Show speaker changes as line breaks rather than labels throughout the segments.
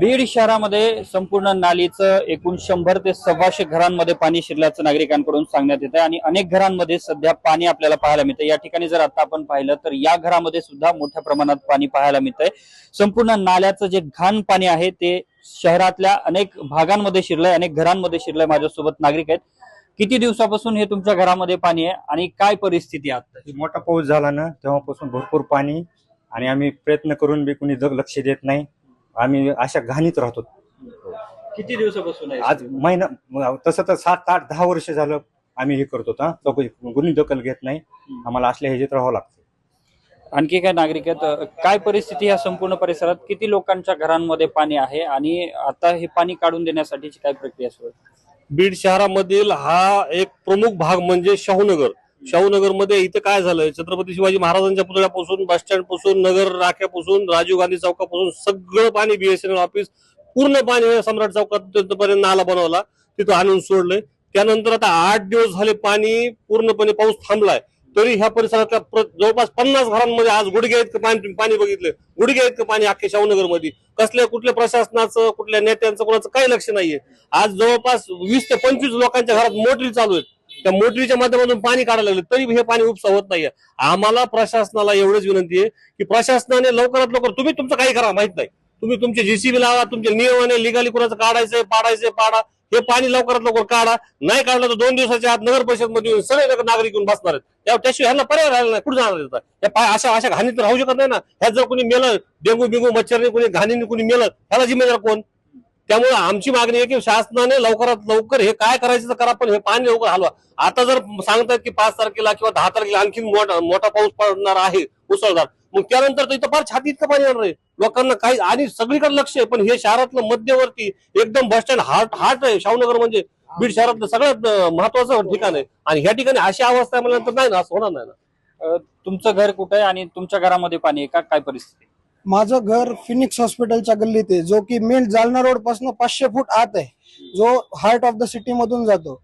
बीड शहरामध्ये संपूर्ण नालीचं एकूण 100 ते 125 घरांमध्ये पाणी शिरल्याचं नागरिकांकडून सांगण्यात येत आहे आणि अनेक घरांमध्ये सध्या पाणी आपल्याला पाहायला मिळतं। या ठिकाणी जर आता आपण पाहिलं तर या घरामध्ये सुद्धा मोठ्या प्रमाणात पाणी पाहायला मिळतंय। संपूर्ण नाल्याचं जे घाण पाणी आहे ते शहरातल्या अनेक भागांमध्ये शिरलंय, अनेक घरांमध्ये शिरलंय। माझ्यासोबत नागरिक आहेत। किती दिवसापासून हे तुमच्या घरामध्ये पाणी आहे आणि काय परिस्थिती आहे आता?
मोठा पाऊस झाला ना तेव्हापासून भरपूर पाणी आणि आम्ही प्रयत्न करून बी कोणी लक्ष देत नाही। आम्ही अशा घाणीत राहतो।
किती दिवसापासून आहे?
आज महिना तसं तर 7, 8, 10 वर्ष झालं आम्ही हे करतो। चौकशी कोणी दखल घेत नाही। आम्हाला असल्या ह्याच्यात राहावं लागतं।
आणखी काय नागरिक आहेत? काय परिस्थिती या संपूर्ण परिसरात? किती लोकांच्या घरांमध्ये पाणी आहे आणि आता हे पाणी काढून देण्यासाठीची काय प्रक्रिया सुरू आहे?
बीड शहरामधील हा एक प्रमुख भाग म्हणजे शाहूनगर। शाहूनगर मध्ये इथे काय झालंय, छत्रपती शिवाजी महाराजांच्या पुतळ्यापासून, बस स्टँड पासून, नगर राख्यापासून, राजीव गांधी चौकापासून सगळं पाणी बीएसएनएल ऑफिस पूर्ण पाणी सम्राट चौकापर्यंत नाला बनवला, तिथं आणून सोडलंय। त्यानंतर आता 8 दिवस झाले पाणी पूर्णपणे पाऊस थांबलाय, तरी ह्या परिसरातल्या जवळपास 50 घरांमध्ये आज गुडघ्या इतकं पाणी बघितलं, गुडघ्या इतकं पाणी अख्ख्या शाहूनगर मध्ये। कुठल्या प्रशासनाचं, कुठल्या नेत्यांचं, कोणाचं काही लक्ष नाहीये। आज जवळपास 20 ते 25 लोकांच्या घरात मोटरी चालू आहेत, त्या मोटरीच्या माध्यमातून पाणी काढायला लागले, तरी हे पाणी उपसा होत नाहीये। आम्हाला प्रशासनाला एवढंच विनंती आहे की प्रशासनाने लवकरात लवकर, तुम्ही तुमचं काही करा माहित नाही, तुम्ही तुमचे जेसीबी लावा, तुमच्या नियमाने लिगाली कुणाचं काढायचंय पाडायचंय पाडा, हे पाणी लवकरात लवकर काढा। नाही काढलं तर 2 दिवसाच्या आत नगर परिषद मध्ये सगळे नागरिक येऊन बसणार आहेत। त्याशिवाय ह्यांना पर्याय राहिला नाही, कुठे जाणार आहेत? अशा घाणीत राहू शकत नाही ना। ह्यात जर कोणी मेलं, डेंगू बिंगू मच्छरने कोणी घाणीने कोणी मेलं, ह्याला जिम्मेदार कोण? त्यामुळे आमची मागणी आहे की शासनाने लवकरात लवकर हे काय करायचं तर करा, पण हे पाणी लवकर हलवा। आता जर सांगतात की 5 तारखेला किंवा 10 तारखेला आणखी मोठा पाऊस पडणार आहे मुसळधार, मग त्यानंतर तर इथं फार छाती इतकं पाणी येणार आहे लोकांना काही, आणि सगळीकडे लक्ष आहे। पण हे शहरातलं मध्यवर्ती एकदम बस स्टँड हार्ट आहे शाहूनगर, म्हणजे बीड शहरातलं सगळ्यात महत्वाचं ठिकाण आहे, आणि ह्या ठिकाणी अशी अवस्था आहे म्हणल्यानंतर नाही ना, असं होणार नाही ना।
तुमचं घर कुठे आहे आणि तुमच्या घरामध्ये पाणी आहे का? काय परिस्थिती?
माझं घर फिनिक्स हॉस्पिटलच्या गल्लीत आहे, जो की मेन जालना रोड पासून 500 फूट आत आहे, जो हार्ट ऑफ द सिटी मधून जातो।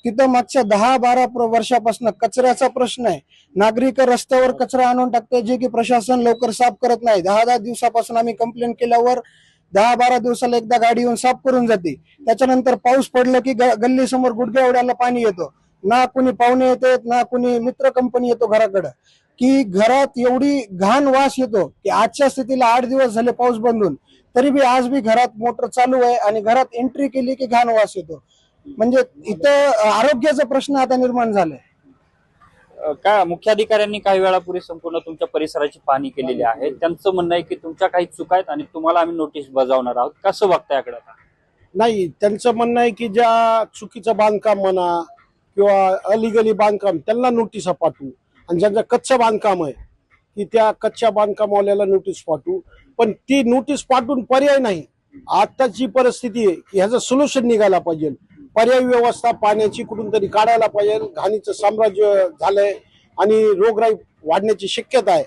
तिथं मागच्या 10-12 वर्षापासून कचऱ्याचा प्रश्न आहे। नागरिक रस्त्यावर कचरा आणून टाकते, जे की प्रशासन लवकर साफ करत नाही। 10-10 दिवसापासून आम्ही कंप्लेंट केल्यावर 10-12 दिवसाला एकदा गाडी येऊन साफ करून जाते। त्याच्यानंतर पाऊस पडलं की गल्ली समोर गुडघ्या एवढ्याला पाणी येतो। ना कुणी पाहुणे येतात, ना कुणी मित्र कंपनी येतो घराकडे, की घरात एवढी घाण वास येतो की आजच्या स्थितीला 8 दिवस झाले पाऊस बंदून, तरी बी आज बी घरात मोटर चालू आहे आणि घरात एंट्री केली की घाण वास येतो। म्हणजे इथं आरोग्याचा प्रश्न आता निर्माण झालाय।
काय मुख्याधिकाऱ्यांनी काही वेळापूर्वी संपूर्ण तुमच्या परिसराची पाहणी केलेली आहे, त्यांचं म्हणणं आहे की तुमच्या काही चुका आहेत आणि तुम्हाला आम्ही नोटीस बजावणार आहोत। कसं बघताय याकडे?
नाही, त्यांचं म्हणणं आहे की ज्या चुकीचं बांधकाम म्हणा किंवा अलिगली बांधकाम त्यांना नोटीस पाठवू, आणि ज्यांचं कच्चं बांधकाम आहे की त्या कच्च्या बांधकामवाल्याला नोटीस पाठवू। पण ती नोटीस पाठवून पर्याय नाही। आताची परिस्थिती आहे की ह्याचं सोल्युशन निघायला पाहिजे, पर्याय व्यवस्था पाण्याची कुठून तरी काढायला पाहिजे। घाणीचं साम्राज्य झालंय आणि रोगराई वाढण्याची शक्यता आहे।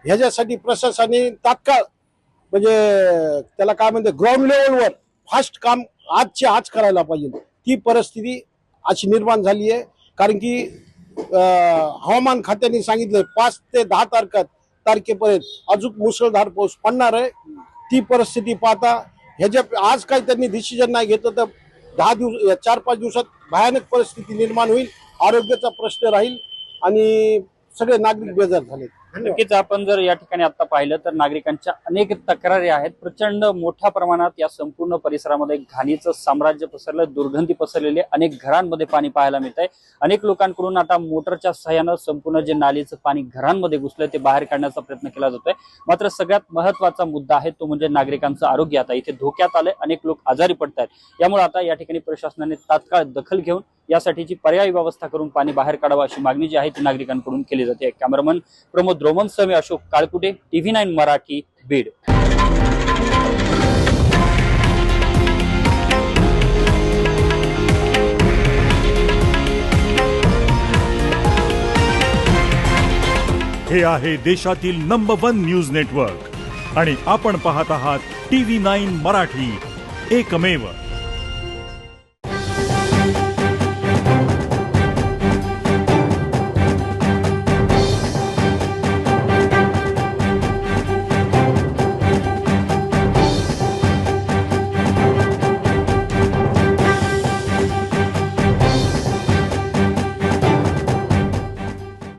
ह्याच्यासाठी प्रशासनाने तात्काळ, म्हणजे त्याला काय म्हणते, ग्राउंड लेवलवर फास्ट काम आजच्या आज करायला पाहिजे। ती परिस्थिती अशी निर्माण झाली आहे, कारण की हवामान खात्याने सांगितलं 5 ते 10 तारखेपर्यंत अजून मुसळधार पाऊस पडणार आहे। ती परिस्थिती पाहता ह्याच्या आज काही त्यांनी डिसिजन नाही घेतलं तर 4-5 दिवसात भयानक परिस्थिती निर्माण होईल, आरोग्याचा प्रश्न राहील आणि सगळे नागरिक बेजार झाले।
नक्कीच आपण जर या ठिकाणी आता पाहिलं तर नागरिकांच्या अनेक तक्रारी आहेत। प्रचंड मोठ्या प्रमाणात या संपूर्ण परिसरामध्ये घाणीचं साम्राज्य पसरलं, दुर्गंधी पसरलेले, अनेक घरांमध्ये पाणी पाहायला मिळत आहे। अनेक लोकांकडून आता मोटरच्या सहाय्यानं संपूर्ण जे नालीचं पाणी घरांमध्ये घुसलंय ते बाहेर काढण्याचा प्रयत्न केला जातोय। मात्र सगळ्यात महत्वाचा मुद्दा आहे तो म्हणजे नागरिकांचं आरोग्य आता इथे धोक्यात आलंय, अनेक लोक आजारी पडत आहेत। यामुळे आता या ठिकाणी प्रशासनाने तात्काळ दखल घेऊन यासाठीची पर्यायी व्यवस्था करून पाणी बाहेर काढावं अशी मागणी जी आहे ती नागरिकांकडून केली जाते। कॅमेरामन प्रमोद रोमन सह अशोक काळकुटे, TV9 मराठी, बीड।
हे आहे देशातील नंबर 1 न्यूज नेटवर्क आणि आपण पाहत आहात TV9 मराठी, एकमेव।